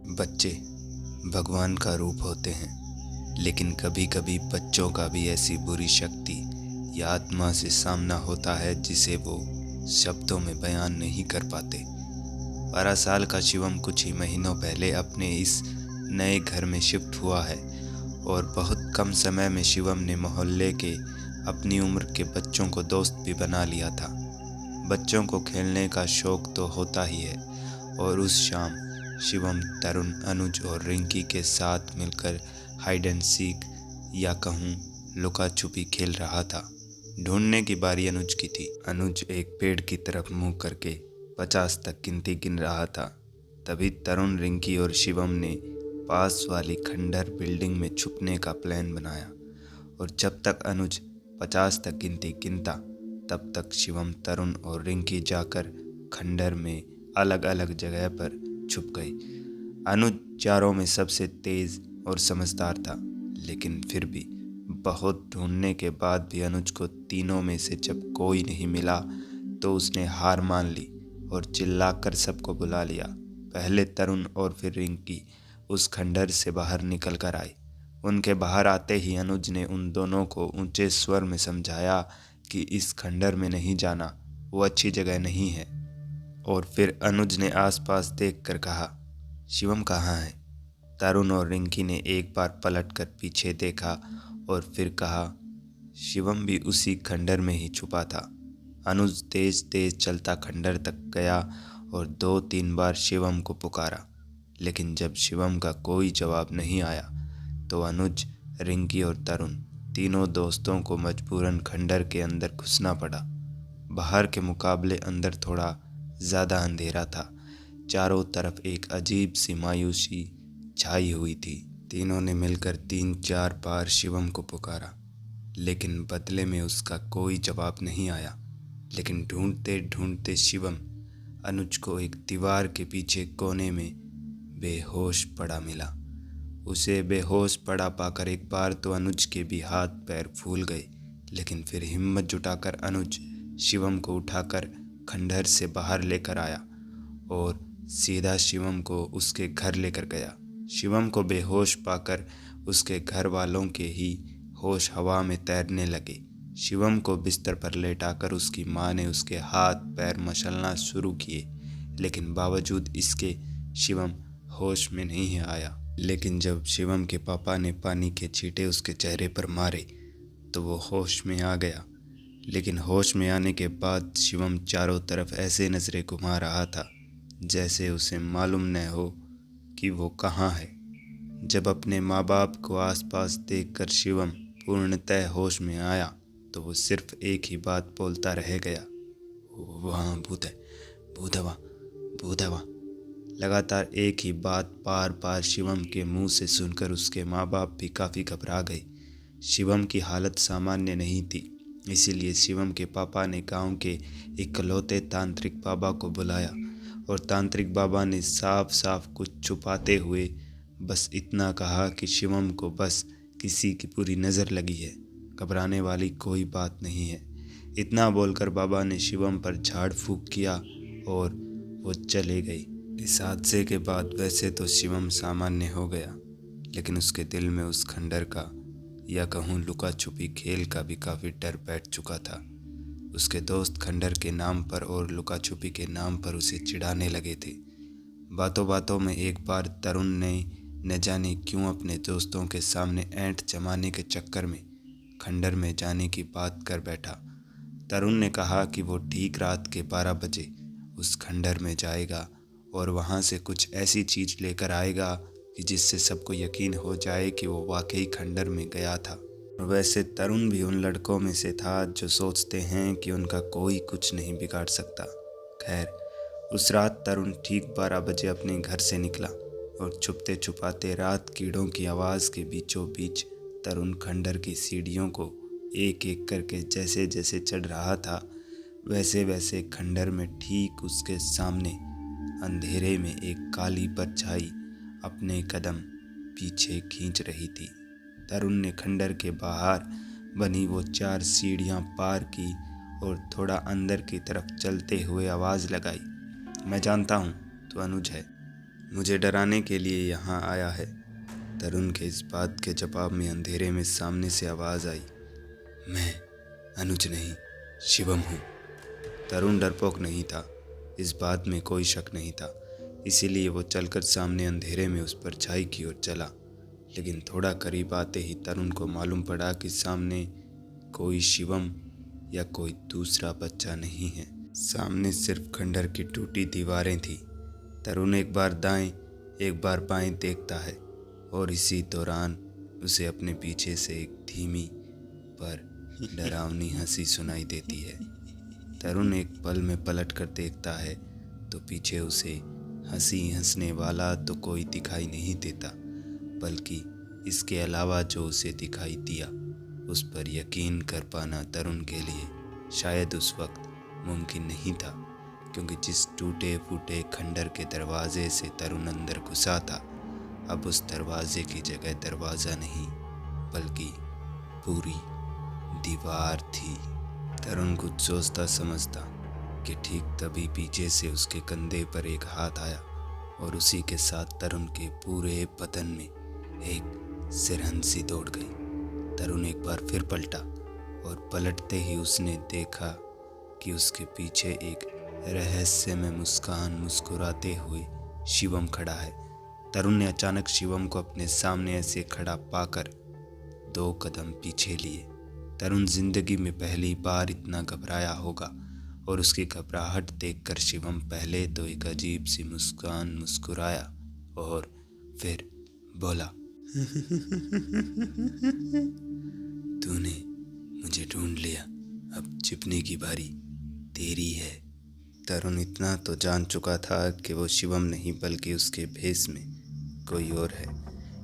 बच्चे भगवान का रूप होते हैं, लेकिन कभी कभी बच्चों का भी ऐसी बुरी शक्ति या आत्मा से सामना होता है जिसे वो शब्दों में बयान नहीं कर पाते। 12 साल का शिवम कुछ ही महीनों पहले अपने इस नए घर में शिफ्ट हुआ है और बहुत कम समय में शिवम ने मोहल्ले के अपनी उम्र के बच्चों को दोस्त भी बना लिया था। बच्चों को खेलने का शौक तो होता ही है और उस शाम शिवम, तरुण, अनुज और रिंकी के साथ मिलकर हाइड एंड सीक या कहूँ लुका छुपी खेल रहा था। ढूंढने की बारी अनुज की थी। अनुज एक पेड़ की तरफ मुंह करके 50 तक गिनती गिन रहा था। तभी तरुण, रिंकी और शिवम ने पास वाली खंडर बिल्डिंग में छुपने का प्लान बनाया और जब तक अनुज 50 तक गिनती गिनता तब तक शिवम, तरुण और रिंकी जाकर खंडर में अलग अलग जगह पर छुप गई। अनुज चारों में सबसे तेज और समझदार था, लेकिन फिर भी बहुत ढूंढने के बाद भी अनुज को तीनों में से जब कोई नहीं मिला तो उसने हार मान ली और चिल्लाकर सबको बुला लिया। पहले तरुण और फिर रिंकी उस खंडर से बाहर निकल कर आई। उनके बाहर आते ही अनुज ने उन दोनों को ऊंचे स्वर में समझाया कि इस खंडर में नहीं जाना, वो अच्छी जगह नहीं है। और फिर अनुज ने आसपास देखकर कहा, शिवम कहाँ है? तरुण और रिंकी ने एक बार पलटकर पीछे देखा और फिर कहा, शिवम भी उसी खंडर में ही छुपा था। अनुज तेज तेज चलता खंडर तक गया और 2-3 बार शिवम को पुकारा, लेकिन जब शिवम का कोई जवाब नहीं आया तो अनुज, रिंकी और तरुण तीनों दोस्तों को मजबूरन खंडर के अंदर घुसना पड़ा। बाहर के मुकाबले अंदर थोड़ा ज़्यादा अंधेरा था। चारों तरफ एक अजीब सी मायूसी छाई हुई थी। तीनों ने मिलकर 3-4 बार शिवम को पुकारा, लेकिन बदले में उसका कोई जवाब नहीं आया। लेकिन ढूंढते ढूंढते शिवम अनुज को एक दीवार के पीछे कोने में बेहोश पड़ा मिला। उसे बेहोश पड़ा पाकर एक बार तो अनुज के भी हाथ पैर फूल गए, लेकिन फिर हिम्मत जुटाकर अनुज शिवम को उठाकर खंडहर से बाहर लेकर आया और सीधा शिवम को उसके घर लेकर गया। शिवम को बेहोश पाकर उसके घर वालों के ही होश हवा में तैरने लगे। शिवम को बिस्तर पर लेटाकर उसकी माँ ने उसके हाथ पैर मसलना शुरू किए, लेकिन बावजूद इसके शिवम होश में नहीं आया। लेकिन जब शिवम के पापा ने पानी के छींटे उसके चेहरे पर मारे तो वो होश में आ गया। लेकिन होश में आने के बाद शिवम चारों तरफ ऐसे नज़रें घुमा रहा था जैसे उसे मालूम न हो कि वो कहाँ है। जब अपने माँ बाप को आसपास देखकर शिवम पूर्णतः होश में आया तो वो सिर्फ एक ही बात बोलता रह गया, वहाँ भूत है, भूत है वहाँ, भूत है वहाँ। लगातार एक ही बात बार बार शिवम के मुंह से सुनकर उसके माँ बाप भी काफ़ी घबरा गए। शिवम की हालत सामान्य नहीं थी, इसीलिए शिवम के पापा ने गांव के इकलौते तांत्रिक बाबा को बुलाया और तांत्रिक बाबा ने साफ साफ कुछ छुपाते हुए बस इतना कहा कि शिवम को बस किसी की बुरी नज़र लगी है, घबराने वाली कोई बात नहीं है। इतना बोलकर बाबा ने शिवम पर झाड़ फूंक किया और वो चले गए। इस हादसे के बाद वैसे तो शिवम सामान्य हो गया, लेकिन उसके दिल में उस खंडर का या कहूँ लुका छुपी खेल का भी काफ़ी डर बैठ चुका था। उसके दोस्त खंडर के नाम पर और लुका छुपी के नाम पर उसे चिढ़ाने लगे थे। बातों बातों में एक बार तरुण ने न जाने क्यों अपने दोस्तों के सामने ऐंठ जमाने के चक्कर में खंडर में जाने की बात कर बैठा। तरुण ने कहा कि वो ठीक रात के 12 बजे उस खंडर में जाएगा और वहाँ से कुछ ऐसी चीज़ लेकर आएगा कि जिससे सबको यकीन हो जाए कि वो वाकई खंडर में गया था। और वैसे तरुण भी उन लड़कों में से था जो सोचते हैं कि उनका कोई कुछ नहीं बिगाड़ सकता। खैर, उस रात तरुण ठीक 12 बजे अपने घर से निकला और छुपते छुपाते रात कीड़ों की आवाज़ के बीचों बीच तरुण खंडर की सीढ़ियों को एक एक करके जैसे जैसे चढ़ रहा था, वैसे वैसे खंडर में ठीक उसके सामने अंधेरे में एक काली परछाई अपने कदम पीछे खींच रही थी। तरुण ने खंडर के बाहर बनी वो 4 सीढ़ियाँ पार की और थोड़ा अंदर की तरफ चलते हुए आवाज़ लगाई, मैं जानता हूँ तो अनुज है, मुझे डराने के लिए यहाँ आया है। तरुण के इस बात के जवाब में अंधेरे में सामने से आवाज़ आई, मैं अनुज नहीं, शिवम हूँ। तरुण डरपोक नहीं था, इस बात में कोई शक नहीं था। इसीलिए वो चलकर सामने अंधेरे में उस परछाई की ओर चला। लेकिन थोड़ा करीब आते ही तरुण को मालूम पड़ा कि सामने कोई शिवम या कोई दूसरा बच्चा नहीं है। सामने सिर्फ खंडर की टूटी दीवारें थी। तरुण एक बार दाएं एक बार बाएं देखता है और इसी दौरान उसे अपने पीछे से एक धीमी पर डरावनी हंसी सुनाई देती है। तरुण एक पल में पलट कर देखता है तो पीछे उसे हंसी हंसने वाला तो कोई दिखाई नहीं देता, बल्कि इसके अलावा जो उसे दिखाई दिया उस पर यकीन कर पाना तरुण के लिए शायद उस वक्त मुमकिन नहीं था, क्योंकि जिस टूटे फूटे खंडर के दरवाजे से तरुण अंदर घुसा था, अब उस दरवाजे की जगह दरवाज़ा नहीं बल्कि पूरी दीवार थी। तरुण कुछ सोचता समझता कि ठीक तभी पीछे से उसके कंधे पर एक हाथ आया और उसी के साथ तरुण के पूरे बदन में एक सिरहंसी दौड़ गई। तरुण एक बार फिर पलटा और पलटते ही उसने देखा कि उसके पीछे एक रहस्यमय मुस्कान मुस्कुराते हुए शिवम खड़ा है। तरुण ने अचानक शिवम को अपने सामने ऐसे खड़ा पाकर 2 कदम पीछे लिए। तरुण जिंदगी में पहली बार इतना घबराया होगा और उसकी घबराहट देखकर शिवम पहले तो एक अजीब सी मुस्कान मुस्कुराया और फिर बोला, तूने मुझे ढूंढ लिया, अब छिपने की बारी तेरी है। तरुण इतना तो जान चुका था कि वो शिवम नहीं बल्कि उसके भेष में कोई और है।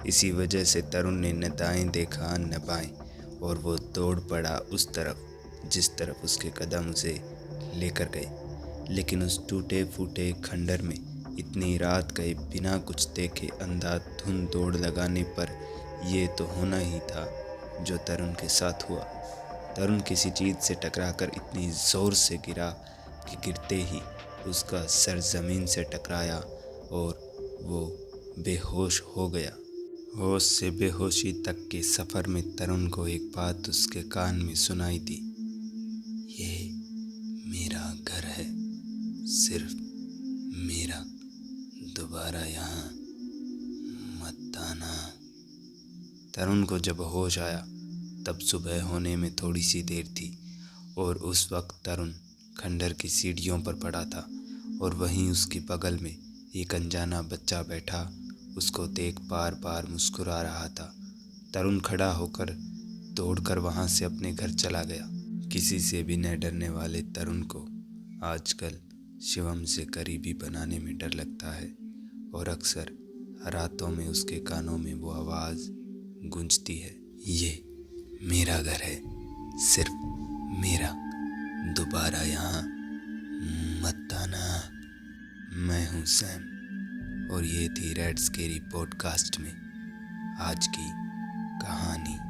इसी वजह से तरुण ने न दाएं देखा न बाएं और वो दौड़ पड़ा उस तरफ जिस तरफ उसके कदम उसे लेकर गए। लेकिन उस टूटे फूटे खंडर में इतनी रात गए बिना कुछ देखे अंधाधुंध दौड़ लगाने पर यह तो होना ही था जो तरुण के साथ हुआ। तरुण किसी चीज़ से टकराकर इतनी ज़ोर से गिरा कि गिरते ही उसका सर ज़मीन से टकराया और वो बेहोश हो गया। होश से बेहोशी तक के सफ़र में तरुण को एक बात उसके कान में सुनाई दी, ये मेरा घर है, सिर्फ मेरा, दोबारा यहाँ मत आना। तरुण को जब होश आया तब सुबह होने में थोड़ी सी देर थी और उस वक्त तरुण खंडर की सीढ़ियों पर पड़ा था और वहीं उसके बगल में एक अनजाना बच्चा बैठा उसको देख बार बार मुस्कुरा रहा था। तरुण खड़ा होकर दौड़कर वहां से अपने घर चला गया। किसी से भी न डरने वाले तरुण को आजकल शिवम से करीबी बनाने में डर लगता है और अक्सर रातों में उसके कानों में वो आवाज़ गूंजती है, ये मेरा घर है, सिर्फ मेरा, दोबारा यहाँ मत आना। मैं हूँ सैम और ये थी रेड स्केरी पॉडकास्ट में आज की कहानी।